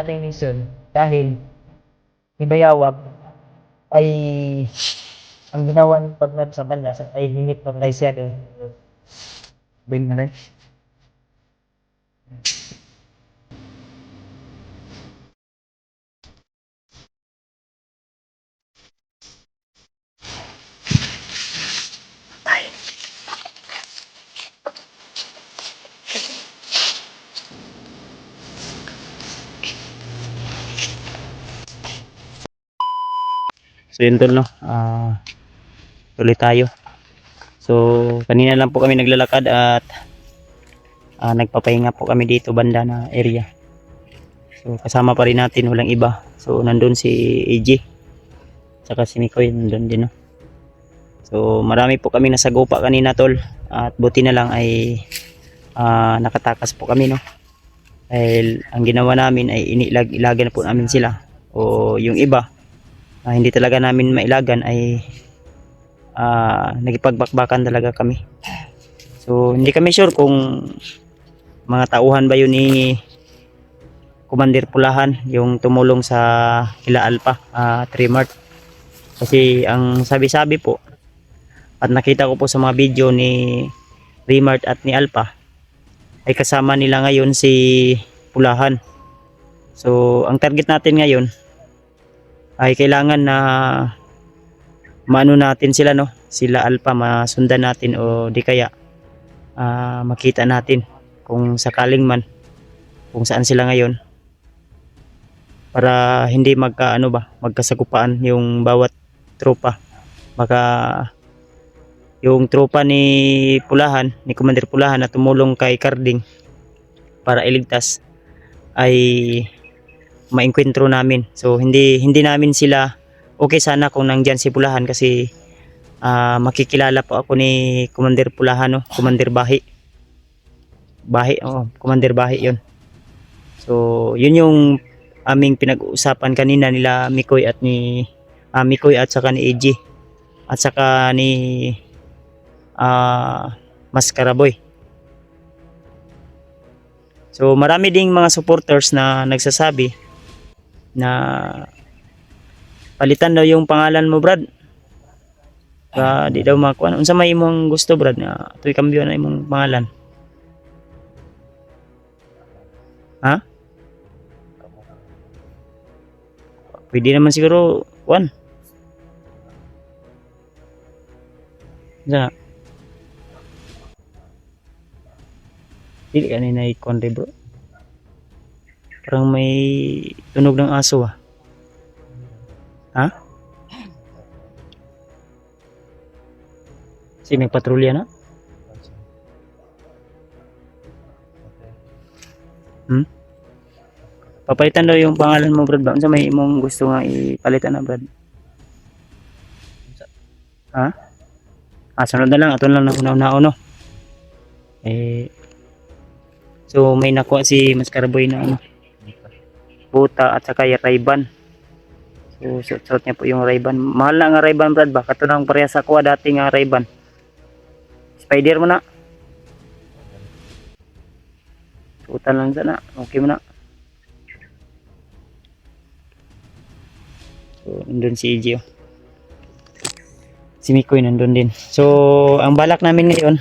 nating mission dahil si Bayawak ay ang ginawa ng partner sa banda ay hinit patay siya doon. Bin na rin. So yun tol, no? Tuloy tayo. So kanina lang po kami naglalakad at nagpapahinga po kami dito banda na area. So kasama pa rin natin, walang iba. So nandun si AJ saka si Mikoy nandun din, no? So marami po kami nasagupa kanina tol, at buti na lang ay nakatakas po kami, no? Dahil ang ginawa namin ay inilagan po namin sila, o yung iba hindi talaga namin mailagan ay nagipagbakbakan talaga kami. So hindi kami sure kung mga tauhan ba yun ni Commander Pulahan yung tumulong sa kila Alpha Trimart, kasi ang sabi-sabi po at nakita ko po sa mga video ni Trimart at ni Alpha ay kasama nila ngayon si Pulahan. So ang target natin ngayon ay kailangan na maano natin sila, no? Sila Alpha masundan natin, o di kaya makita natin kung sakaling man kung saan sila ngayon, para hindi magkasagupaan yung bawat tropa. Baka yung tropa ni Pulahan, ni Commander Pulahan na tumulong kay Carding para iligtas ay maengkwentro namin. So hindi namin sila, okay sana kung nandyan si Pulahan, kasi makikilala po ako ni Commander Pulahan, no? Commander Bahi, Commander Bahi yun. So yun yung aming pinag-uusapan kanina nila Mikoy at Mikoy at saka ni AJ at saka ni Mascaraboy. So marami ding mga supporters na nagsasabi na palitan daw yung pangalan mo, Brad. Di daw makuha. Unsa may imong gusto, Brad, na tuy kambyo na imong pangalan? Ha? Pwede naman siguro kuan. Sa dili kanina ikon, bro. Parang may tunog ng aso, Ha? Si nagpatrolya na? Papalitan daw yung pangalan mo, Brad. Ba? Unsa may imong gusto nga ipalitan na, Brad? Ha? Sunod na lang. Ato lang na una-una, no? So may nakuha si Mascaraboy na buta at saka yung Ray-Ban. So suot niya po yung Ray-Ban. Mahal na nga Ray-Ban, Brad, ba? Katunang parehas sa kuha dati nga Ray-Ban. Spider mo na. Suotan lang sana. Okay mo na. So nandun si EJ, si Mikoy nandun din. So ang balak namin ngayon,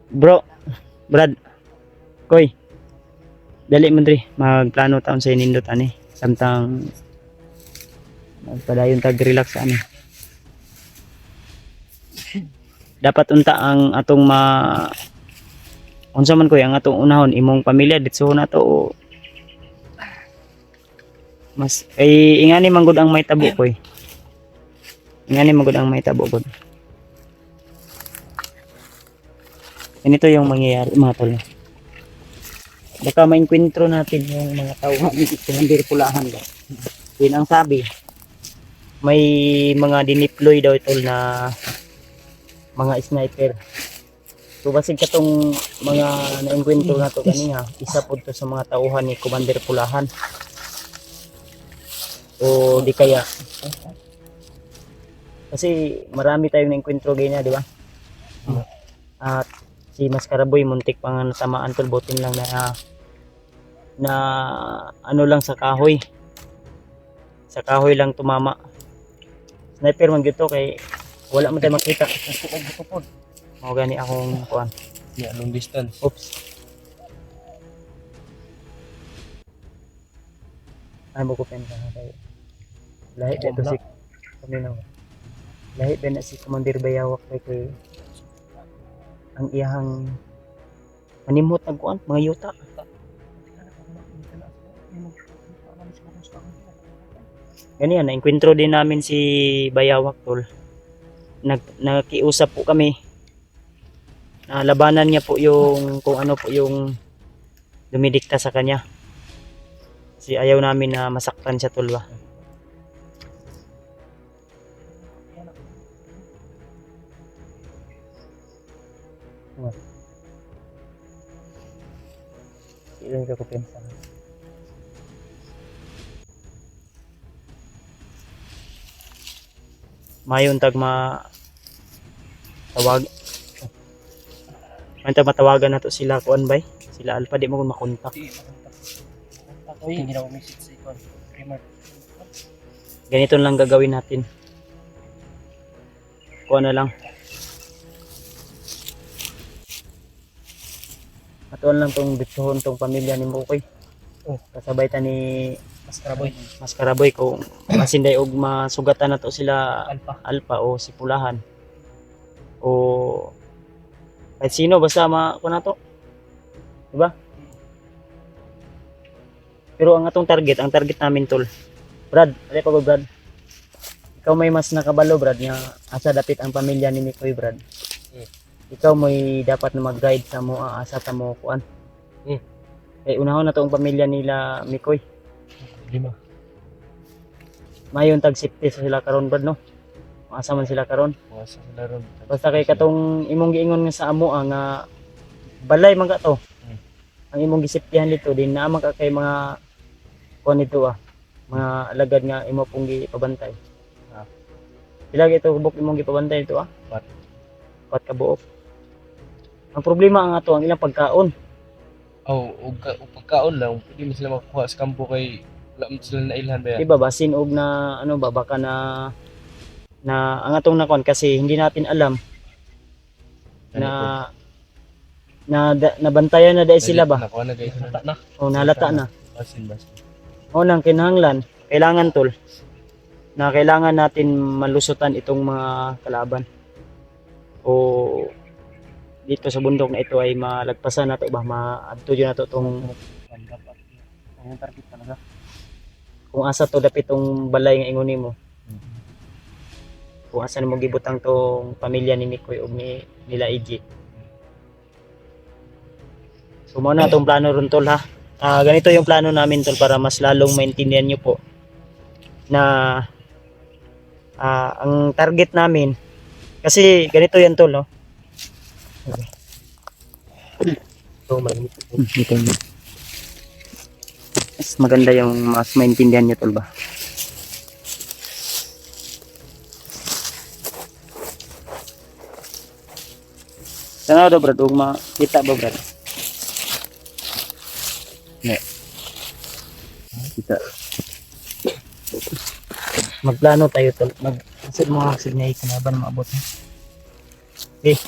Brad, Koy, dali mo dre, magplano taon sa inindot ani, samtang magpadayon tag relax ani. Dapat unta ang atong unsa man Koy ang atong unahon, imong pamilya dito na to, mas ay ingani manggod ang may tabo, Koy. Ingani manggod ang may tabo, God. Ganito yung mangyayari, mga tol. Baka mainkwentro natin yung mga tao ni Commander Pulahan. Yun ang sabi. May mga dineploy daw tol na mga sniper. So basig katong mga naengkwentro na to kanina, isa po to sa mga tauhan ni Commander Pulahan. O di kaya kasi marami tayong naengkwentro ganyan, di ba? At si Mascaraboy muntik pang natamaan tol, butin lang na na ano lang sa kahoy. Sa kahoy lang tumama. Sniper man gito kay wala man tayo makita. Mao gani akong kuan. Yeah, long distance. Oops. Ay mo ko penta kay. Lahi dito si Paminaw. Lahi ba na si Commander Bayawak kay ang iyahang manimot ang kuan mga yuta. Ganyan, na-enkwentro din namin si Bayawak tol. Nakiusap po kami. Labanan niya po yung kung ano po yung dumidikta sa kanya. Kasi ayaw namin na masaktan siya tol ba. Ilan ka ko pensa. Mayon tag tawag. Mayon tag matawagan na to sila kuan bay. Sila Alpha di mo kun makontak. Hindi na ako message sa ikon. Primer. Ganito lang gagawin natin. Kuan na lang. Atuan lang tong bitsohon tong pamilya ni Mukoy. Kasabay ta ni Maskaraboy kung masinday og masugatan na to sila Alpha o si Pulahan. O kahit sino basta ko na to. Diba? Pero ang target namin tol. Brad, ali pa Brad. Ikaw may mas nakabalo Brad nga asa dapit ang pamilya ni Mikoy Brad. Ikaw may dapat na mag-guide sa mo asa ta mo kuan. Eh unahon na to ang pamilya nila Mikoy. 5. Mayon tag safety sa sila karon Brad no. Asa man sila karon. Mga sa sila ron. Basta kay katong imong giingon nga sa amo nga balay man ka to. Ang imong gisiptihan dito din naman ka kay mga kuan nito mga alagad nga imo pong gipabantay. Pila ito buk imong gipabantay dito Pat ka buok. Ang problema ang ato ang ilang pagkaon. ug pagkaon lang, pwede mo sila makuha sa kampo kay wala mo sila nailhan ba yan. Di ba basin og na ano ba baka na ang atong nakon kasi hindi natin alam nabantayan na dahil sila ba Nakuha na guys. Na. o nalata na Basin. o nang kinahanglan kailangan tol na kailangan natin malusutan itong mga kalaban o dito sa bundok na ito ay malagpasan nato ba maadto yun nato tong Ang target talaga. kung asa to dapit tong balay nga ingon nimo kung asa mo gibutang tong pamilya ni Mikoy ug nila Iji. So mao na tong plano ron tol ha. Ganito yung plano namin tol para mas lalong maintindihan nyo po na ang target namin kasi ganito yan tol no. So malimit. Mas maganda yung mas maintindihan nyo tol ba. Sana daw brad ug makita ba brad? Kita. Magplano tayo tol. Mag-set mo ang signal kanaban maabot. Okay.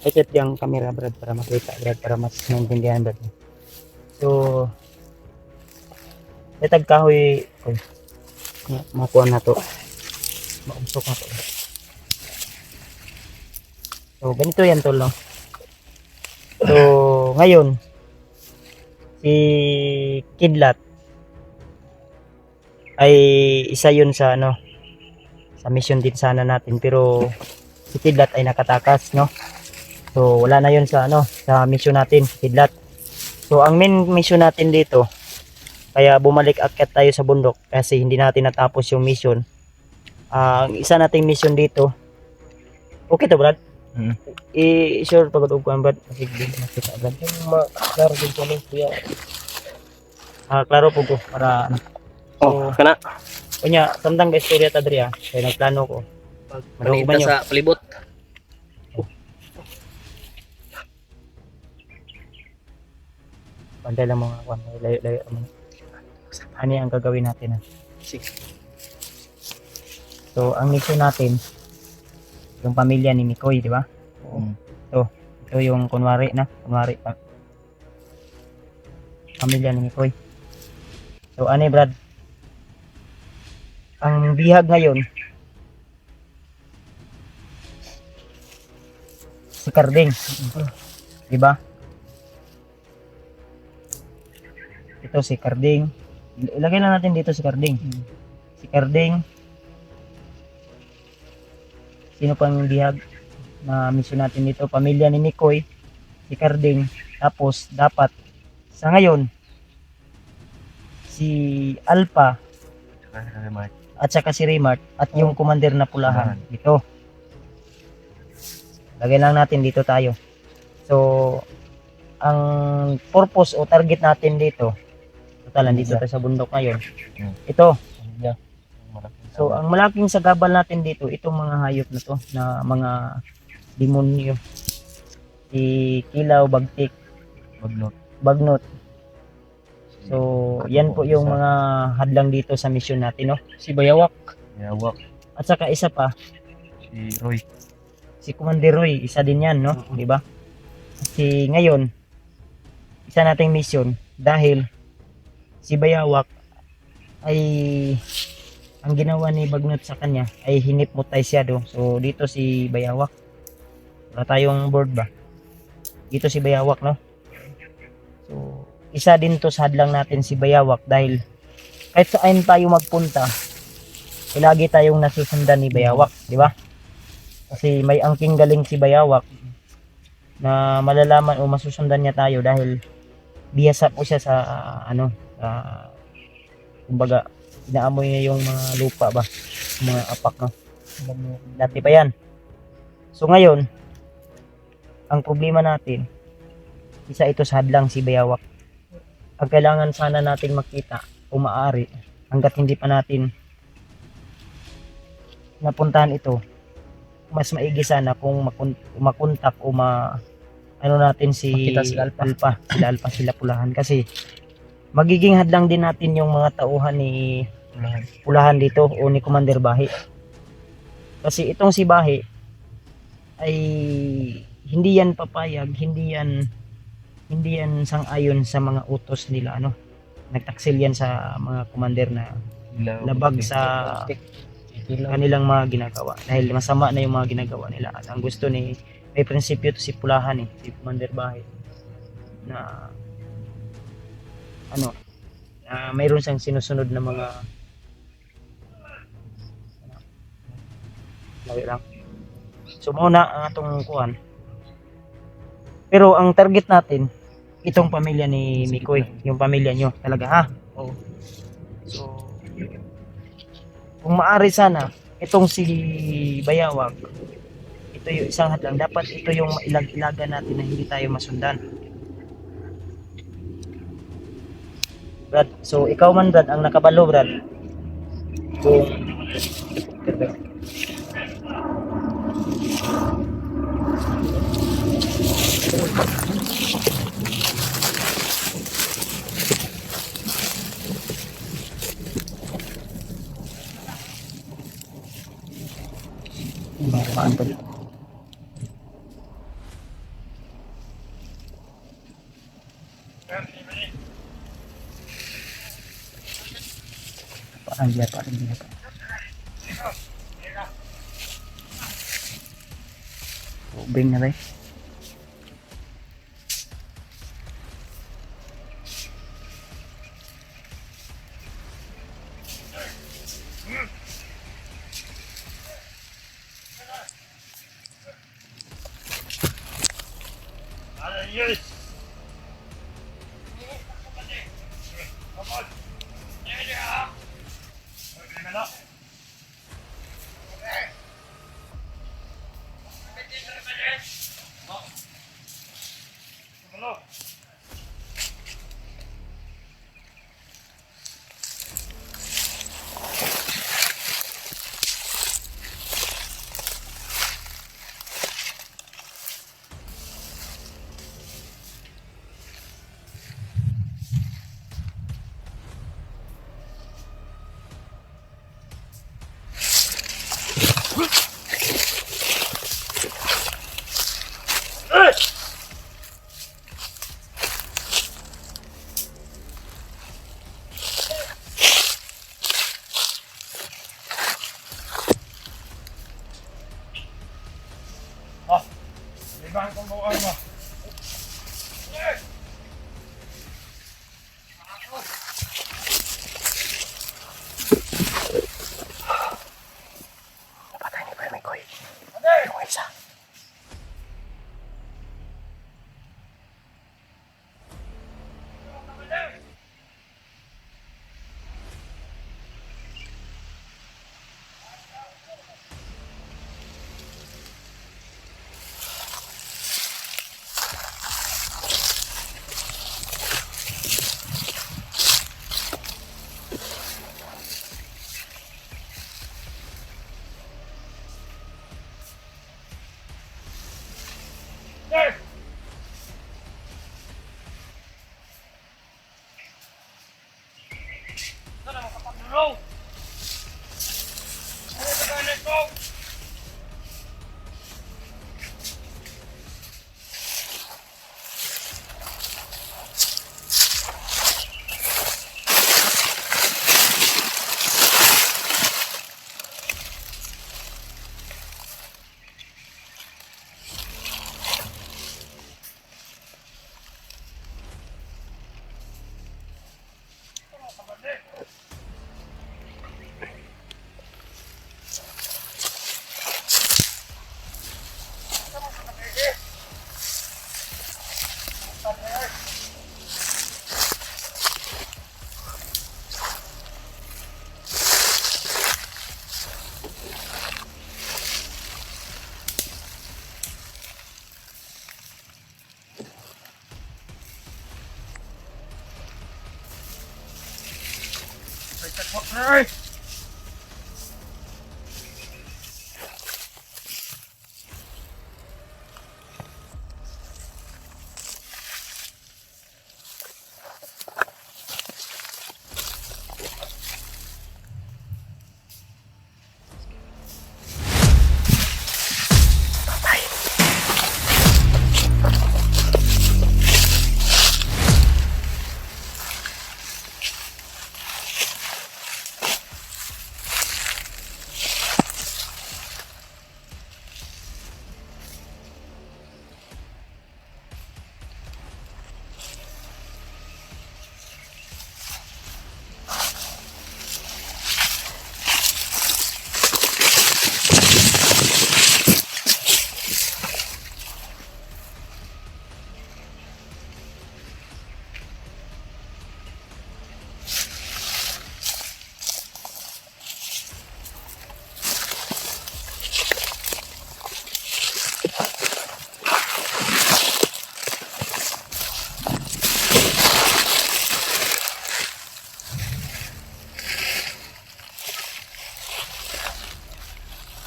Ikit yung camera brad para makita brad para mas maintindihan brad. So itag kahoy makuha na to. Mausok na to. So ganito yan tol no. So ngayon si Kidlat ay isa yun sa sa mission din sana natin pero si Kidlat ay nakatakas no. So wala na yun sa sa mission natin si Kidlat. So ang main mission natin dito kaya bumalik akyat tayo sa bundok kasi hindi natin natapos yung mission. Ang isa nating mission dito. Okay to Brad? I-sure pagod og kuan Brad. Sige makita Brad. Klaro din ko lang kuya. Klaro po ko para Oh, kana. Kunya, samtang ka istorya ta diri kay nagplano ko. Maduog ba nyo? Sa palibot. Bantay lang mga kwan, layo-layo naman. Ano ang gagawin natin, ha? Sige. So, ang mission natin, yung pamilya ni Mikoy, di ba? Ito yung kunwari pa. Pamilya ni Mikoy. So, ano Brad? Ang bihag ngayon, si Carding. Di ba? Ito si Carding. Ilagay lang natin dito si Carding. Si Carding. Sino pang bihag na mission natin dito? Pamilya ni Mikoy, si Carding. Tapos dapat sa ngayon si Alpha at saka si Remart at yung commander na pulahan dito. Lagay lang natin dito tayo. So ang purpose o target natin dito, total dito tayo sa bundok ngayon. Ito. So ang malaking sagabal natin dito, itong mga hayop na to, na mga demonyo. Si Kilaw, Bagtik, Bagnot. So yan po yung mga hadlang dito sa mission natin, no? Si Bayawak. At saka isa pa, Si Roy. si Commander Roy, isa din yan, no? Di ba? Kasi ngayon, isa nating mission dahil si Bayawak ay ang ginawa ni Bagnot sa kanya ay hinipnotisyado. So dito si Bayawak. Wala tayong board ba? Dito si Bayawak, no? So isa din to sa hadlang natin si Bayawak dahil kahit saan tayo magpunta, lagi tayong nasusundan ni Bayawak, di ba? Kasi may angking galing si Bayawak na malalaman o masusundan niya tayo dahil bihasa po siya sa kumbaga inaamoy niya yung mga lupa ba, mga apak, no? Dati pa yan. So ngayon, ang problema natin, isa ito sa hadlang si Bayawak. Ang kailangan sana natin makita o maaari hanggat hindi pa natin napuntahan ito, mas maigi sana kung makontak o natin si Makita sila Alpha. sila Pulahan, kasi magiging hadlang din natin yung mga tauhan ni Pulahan dito o ni Commander Bahi. Kasi itong si Bahi ay hindi yan papayag, hindi yan sang-ayon sa mga utos nila, nagtaksil yan sa mga commander na labag sa kanilang mga ginagawa dahil masama na yung mga ginagawa nila. At ang gusto may prinsipyo to si Pulahan, si Commander Bahi, na mayroon siyang sinusunod na mga lawi lang. So muna ang atong kuhan. Pero ang target natin, itong pamilya ni Mikoy, yung pamilya nyo talaga, ha? Oo. So kung maaari sana, itong si Bayawak, ito yung isang hadlang. Dapat ito yung mailag-ilaga natin na hindi tayo masundan. Brad, so ikaw man Brad, ang nakabalo Brad. Kung paantol. Parang dia. Ubing na rin.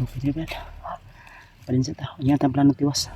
Okay, Jebel. Palin sa tao. Ingat ang plano tiwas.